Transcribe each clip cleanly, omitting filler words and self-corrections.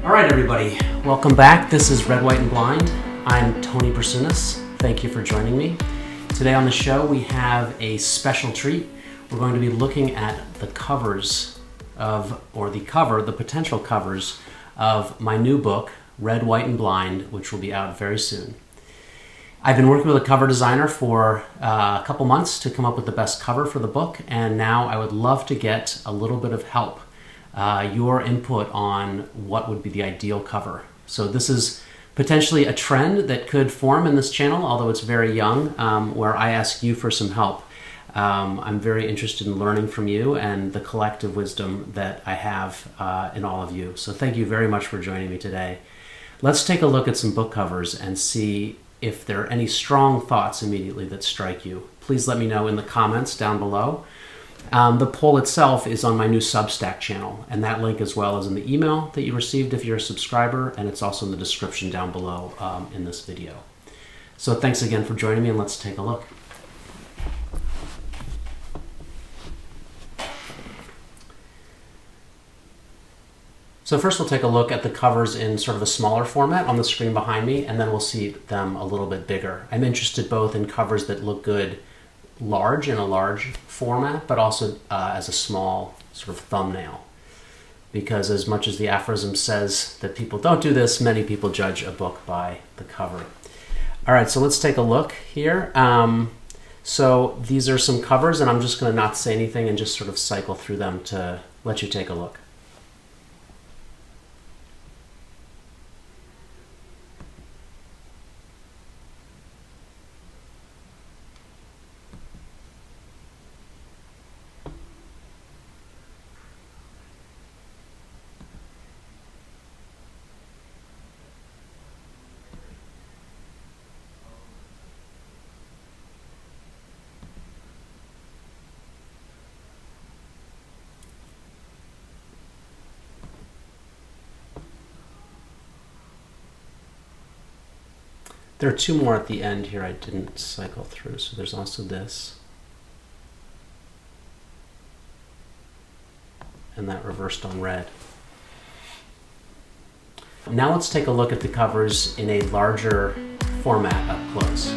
All right, everybody, welcome back. This is Red, White, and Blind. I'm Tony Brasunas. Thank you for joining me. Today on the show, we have a special treat. We're going to be looking at the covers of, the potential covers of my new book, Red, White, and Blind, which will be out very soon. I've been working with a cover designer for a couple months to come up with the best cover for the book, and now I would love to get a little bit of help, your input on what would be the ideal cover. So this is potentially a trend that could form in this channel, although it's very young, where I ask you for some help. I'm very interested in learning from you and the collective wisdom that I have in all of you. So thank you very much for joining me today. Let's take a look at some book covers and see if there are any strong thoughts immediately that strike you. Please let me know in the comments down below. The poll itself is on my new Substack channel, and that link as well is in the email that you received if you're a subscriber, and it's also in the description down below in this video. So thanks again for joining me, and let's take a look. So first we'll take a look at the covers in sort of a smaller format on the screen behind me, and then we'll see them a little bit bigger. I'm interested both in covers that look good large in a large format, but also as a small sort of thumbnail. Because as much as the aphorism says that people don't do this, many people judge a book by the cover. All right, so let's take a look here. So these are some covers, and I'm just going to not say anything and just sort of cycle through them to let you take a look. There are two more at the end here I didn't cycle through, so there's also this. And that reversed on red. Now let's take a look at the covers in a larger format up close.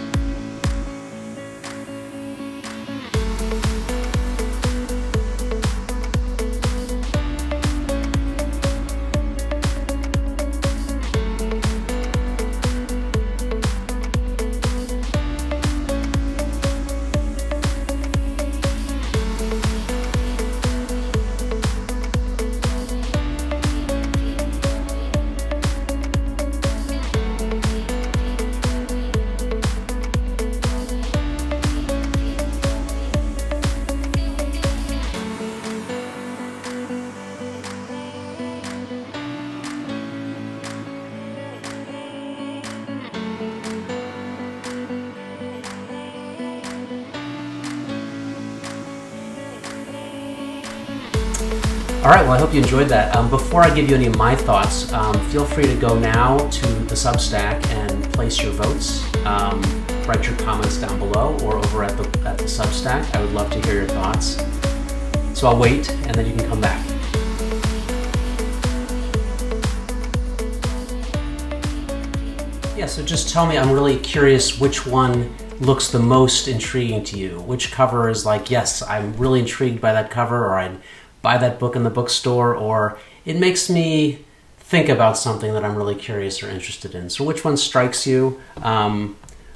All right, well, I hope you enjoyed that. Before I give you any of my thoughts, feel free to go now to the Substack and place your votes. Write your comments down below or over at the Substack. I would love to hear your thoughts. So I'll wait, and then you can come back. Yeah, so just tell me, I'm really curious which one looks the most intriguing to you. Which cover is like, yes, I'm really intrigued by that cover, or I'd buy that book in the bookstore, or it makes me think about something that I'm really curious or interested in. So which one strikes you?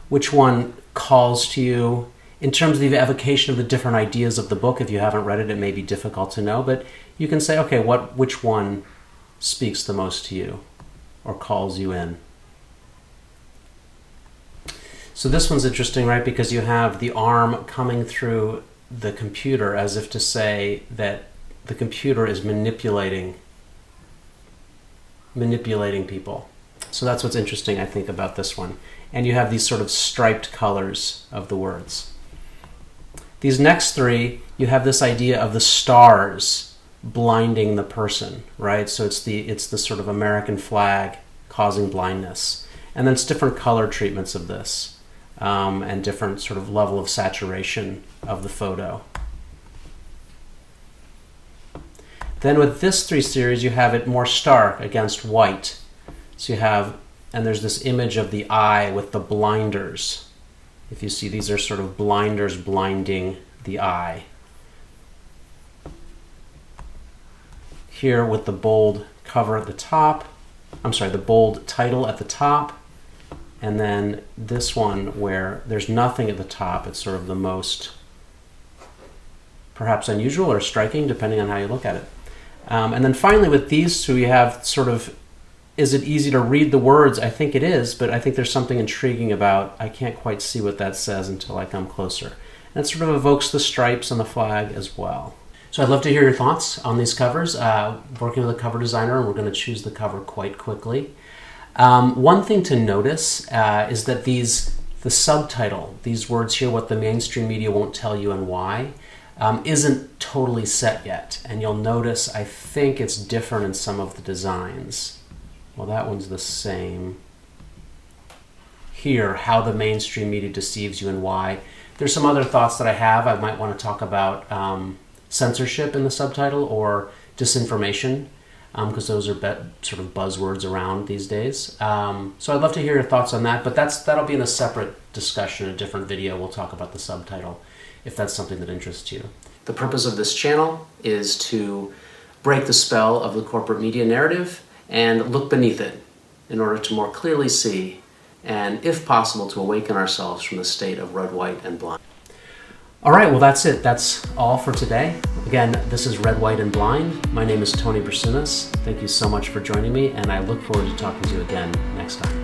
Which one calls to you? In terms of the evocation of the different ideas of the book, if you haven't read it, it may be difficult to know, but you can say, okay, which one speaks the most to you or calls you in? So this one's interesting, right? Because you have the arm coming through the computer as if to say that the computer is manipulating people. So that's what's interesting, I think, about this one. And you have these sort of striped colors of the words. These next three, you have this idea of the stars blinding the person, right? So it's the sort of American flag causing blindness. And then it's different color treatments of this, and different sort of level of saturation of the photo. Then with this 3 series, you have it more stark against white. So you have, and there's this image of the eye with the blinders. If you see, these are sort of blinders blinding the eye. Here with the bold cover at the top, the bold title at the top, and then this one where there's nothing at the top. It's sort of the most perhaps unusual or striking, depending on how you look at it. And then finally with these two, you have sort of, is it easy to read the words? I think it is, but I think there's something intriguing about, I can't quite see what that says until I come closer. And it sort of evokes the stripes on the flag as well. So I'd love to hear your thoughts on these covers. Working with a cover designer, and we're going to choose the cover quite quickly. One thing to notice is that the subtitle, these words here, what the mainstream media won't tell you and why, isn't totally set yet. And you'll notice, I think it's different in some of the designs. Well, that one's the same. Here, how the mainstream media deceives you and why. There's some other thoughts that I have. I might want to talk about censorship in the subtitle or disinformation, because those are sort of buzzwords around these days. So I'd love to hear your thoughts on that, but that'll be in a separate discussion, a different video. We'll talk about the subtitle if that's something that interests you. The purpose of this channel is to break the spell of the corporate media narrative and look beneath it in order to more clearly see and, if possible, to awaken ourselves from the state of red, white, and blind. All right, well, that's it. That's all for today. Again, this is Red, White, and Blind. My name is Tony Brasunas. Thank you so much for joining me, and I look forward to talking to you again next time.